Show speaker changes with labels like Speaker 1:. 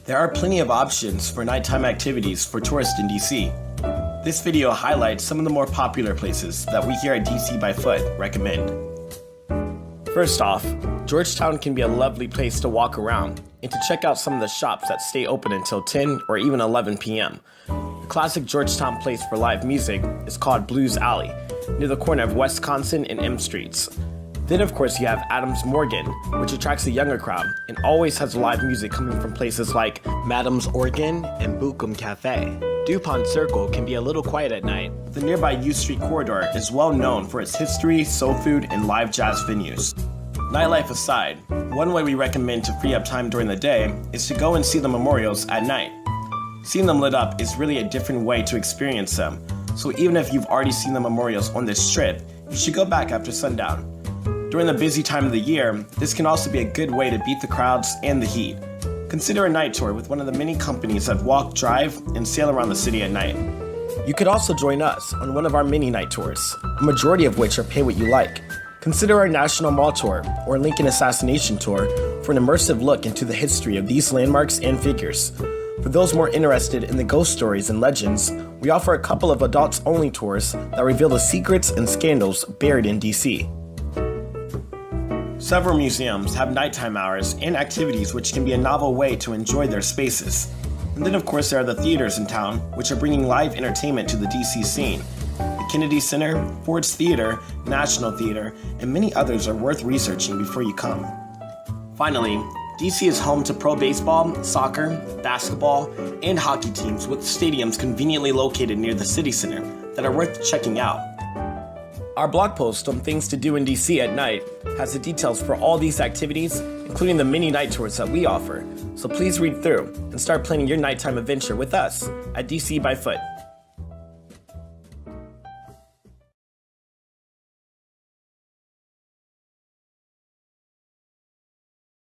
Speaker 1: There are plenty of options for nighttime activities for tourists in DC. This video highlights some of the more popular places that we here at DC by Foot recommend. First off, Georgetown can be a lovely place to walk around and to check out some of the shops that stay open until 10 or even 11 p.m. The classic Georgetown place for live music is called Blues Alley, near the corner of Wisconsin and M Streets. Then of course you have Adams Morgan, which attracts a younger crowd and always has live music coming from places like Madam's Organ and Bucum Cafe. DuPont Circle can be a little quiet at night, but the nearby U Street corridor is well known for its history, soul food, and live jazz venues. Nightlife aside, one way we recommend to free up time during the day is to go and see the memorials at night. Seeing them lit up is really a different way to experience them, so even if you've already seen the memorials on this trip, you should go back after sundown. During the busy time of the year, this can also be a good way to beat the crowds and the heat. Consider a night tour with one of the many companies that walk, drive, and sail around the city at night. You could also join us on one of our mini night tours, a majority of which are pay what you like. Consider our National Mall Tour or Lincoln Assassination Tour for an immersive look into the history of these landmarks and figures. For those more interested in the ghost stories and legends, we offer a couple of adults-only tours that reveal the secrets and scandals buried in DC. Several museums have nighttime hours and activities which can be a novel way to enjoy their spaces. And then of course there are the theaters in town, which are bringing live entertainment to the DC scene. The Kennedy Center, Ford's Theater, National Theater, and many others are worth researching before you come. Finally, DC is home to pro baseball, soccer, basketball, and hockey teams with stadiums conveniently located near the city center that are worth checking out. Our blog post on things to do in DC at night has the details for all these activities, including the mini night tours that we offer. So please read through and start planning your nighttime adventure with us at DC by Foot.